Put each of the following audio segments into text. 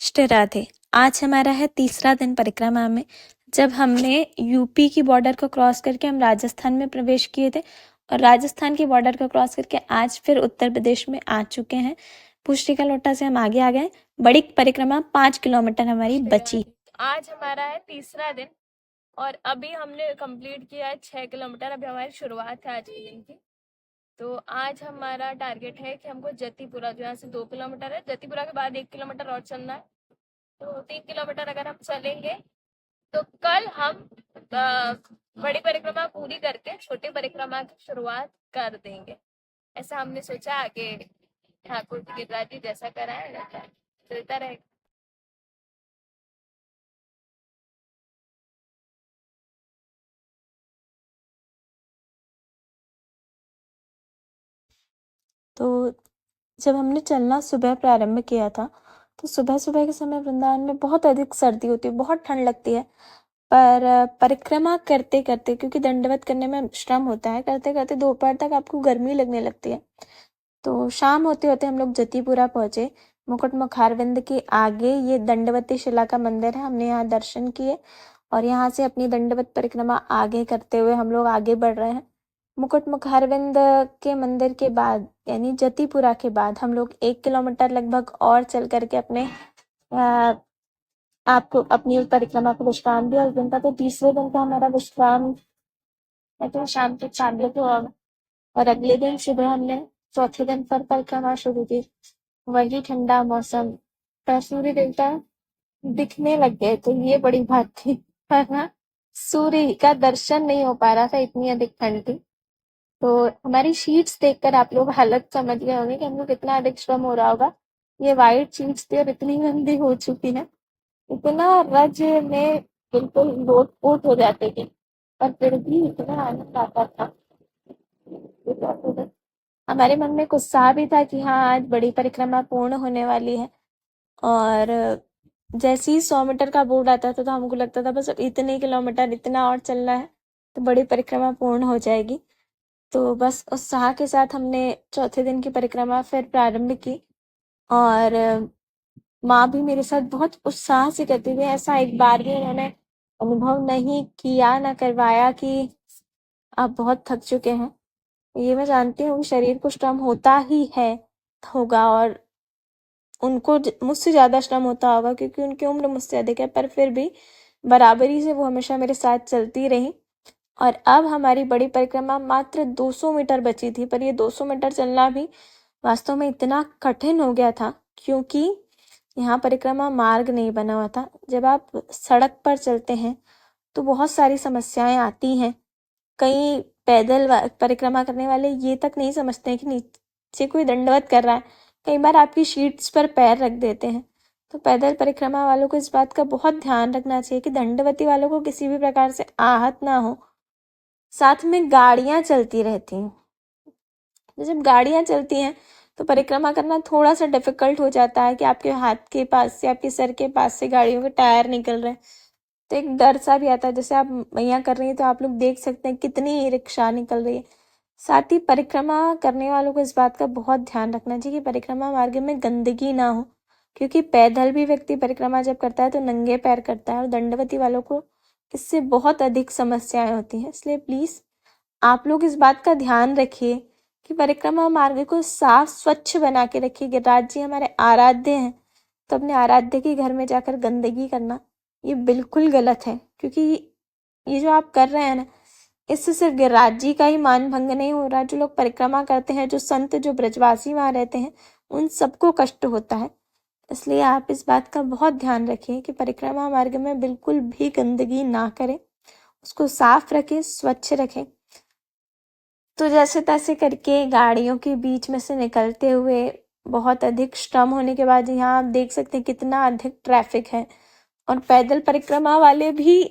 श्री राधे। आज हमारा है तीसरा दिन परिक्रमा में, जब हमने यूपी की बॉर्डर को क्रॉस करके हम राजस्थान में प्रवेश किए थे और राजस्थान की बॉर्डर को क्रॉस करके आज फिर उत्तर प्रदेश में आ चुके हैं। पुष्टि का लोटा से हम आगे आ गए। बड़ी परिक्रमा 5 किलोमीटर हमारी बची। आज हमारा है तीसरा दिन और अभी हमने कंप्लीट किया है 6 किलोमीटर। अभी हमारी शुरुआत है आज के दिन की। तो आज हमारा टारगेट है कि हमको जतीपुरा, जो यहाँ से 2 किलोमीटर है, जतीपुरा के बाद 1 किलोमीटर और चलना है। तो 3 किलोमीटर अगर हम चलेंगे तो कल हम बड़ी परिक्रमा पूरी करके छोटी परिक्रमा की शुरुआत कर देंगे। ऐसा हमने सोचा। आगे ठाकुर जी गिरिराज जी जैसा कराए वैसा चलता रहेगा। तो जब हमने चलना सुबह प्रारंभ किया था तो सुबह सुबह के समय वृंदावन में बहुत अधिक सर्दी होती है, बहुत ठंड लगती है। पर परिक्रमा करते करते, क्योंकि दंडवत करने में श्रम होता है, करते करते दोपहर तक आपको गर्मी लगने लगती है। तो शाम होते होते हम लोग जतीपुरा पहुंचे। मुकुट मुखारविंद के आगे ये दंडवती शिला का मंदिर है। हमने यहाँ दर्शन किए और यहाँ से अपनी दंडवत परिक्रमा आगे करते हुए हम लोग आगे बढ़ रहे हैं। मुकुट मुखारविंद के मंदिर के बाद यानी जतीपुरा के बाद हम लोग 1 किलोमीटर लगभग और चल करके अपने आपको अपनी परिक्रमा को विश्राम दिया। उस दिन का तो तीसरे दिन का हमारा विश्राम तो शाम के 4 बजे हुआ और अगले दिन सुबह हमने चौथे दिन पर परिक्रमा शुरू की। वही ठंडा मौसम पर सूर्य देवता दिखने लग गए, तो ये बड़ी बात थी। वरना सूर्य का दर्शन नहीं हो पा रहा था, इतनी अधिक ठंड थी। तो हमारी शीट्स देखकर आप लोग हालत समझ गए होंगे कि हमको कितना अधिक श्रम हो रहा होगा। ये वाइट शीट्स थी और इतनी गंदी हो चुकी है, इतना रज में बिल्कुल लोट-पोट हो जाते थे, पर फिर भी इतना आनंद आता था। हमारे मन में उत्साह भी था कि हाँ, आज बड़ी परिक्रमा पूर्ण होने वाली है। और जैसे ही 100 मीटर का बोर्ड आता था तो हमको लगता था बस अब इतने किलोमीटर, इतना और चलना है तो बड़ी परिक्रमा पूर्ण हो जाएगी। तो बस उत्साह के साथ हमने चौथे दिन की परिक्रमा फिर प्रारंभ की और माँ भी मेरे साथ बहुत उत्साह से करती थी। ऐसा एक बार भी उन्होंने अनुभव नहीं किया, ना करवाया कि आप बहुत थक चुके हैं। ये मैं जानती हूँ शरीर को श्रम होता ही है, होगा, और उनको मुझसे ज़्यादा श्रम होता होगा क्योंकि उनकी उम्र मुझसे अधिक है, पर फिर भी बराबरी से वो हमेशा मेरे साथ चलती रही। और अब हमारी बड़ी परिक्रमा मात्र 200 मीटर बची थी, पर ये 200 मीटर चलना भी वास्तव में इतना कठिन हो गया था क्योंकि यहाँ परिक्रमा मार्ग नहीं बना हुआ था। जब आप सड़क पर चलते हैं तो बहुत सारी समस्याएं आती हैं। कई पैदल परिक्रमा करने वाले ये तक नहीं समझते हैं कि नीचे कोई दंडवत कर रहा है। कई बार आपकी शीट्स पर पैर रख देते हैं। तो पैदल परिक्रमा वालों को इस बात का बहुत ध्यान रखना चाहिए कि दंडवती वालों को किसी भी प्रकार से आहत ना हो। साथ में गाड़ियां चलती रहती हैं, तो जब गाड़ियां चलती हैं तो परिक्रमा करना थोड़ा सा डिफिकल्ट हो जाता है कि आपके हाथ के पास से, आपके सर के पास से गाड़ियों के टायर निकल रहे हैं, तो एक डर सा भी आता है। जैसे आप मैया कर रही हैं तो आप लोग देख सकते हैं कितनी रिक्शा निकल रही है। साथ ही परिक्रमा करने वालों को इस बात का बहुत ध्यान रखना चाहिए कि परिक्रमा मार्ग में गंदगी ना हो, क्योंकि पैदल भी व्यक्ति परिक्रमा जब करता है तो नंगे पैर करता है और दंडवती वालों को इससे बहुत अधिक समस्याएं होती हैं। इसलिए प्लीज आप लोग इस बात का ध्यान रखिए कि परिक्रमा मार्ग को साफ स्वच्छ बना के रखिए। गिरिराज जी हमारे आराध्य हैं, तो अपने आराध्य के घर में जाकर गंदगी करना ये बिल्कुल गलत है, क्योंकि ये जो आप कर रहे हैं ना, इससे सिर्फ गिरिराज जी का ही मान भंग नहीं हो रहा, जो लोग परिक्रमा करते हैं, जो संत, जो ब्रजवासी वहाँ रहते हैं, उन सबको कष्ट होता है। इसलिए आप इस बात का बहुत ध्यान रखिए कि परिक्रमा मार्ग में बिल्कुल भी गंदगी ना करें, उसको साफ रखें, स्वच्छ रखें। तो जैसे तैसे करके गाड़ियों के बीच में से निकलते हुए बहुत अधिक श्रम होने के बाद यहाँ आप देख सकते हैं कितना अधिक ट्रैफिक है और पैदल परिक्रमा वाले भी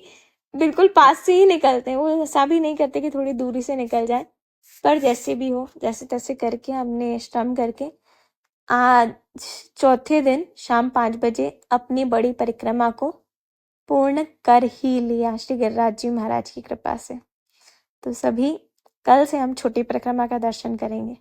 बिल्कुल पास से ही निकलते हैं। वो ऐसा भी नहीं करते कि थोड़ी दूरी से निकल जाए। पर जैसे भी हो, जैसे तैसे करके हमने श्रम करके आज चौथे दिन शाम 5 बजे अपनी बड़ी परिक्रमा को पूर्ण कर ही लिया श्री गिरिराज जी महाराज की कृपा से। तो सभी कल से हम छोटी परिक्रमा का दर्शन करेंगे।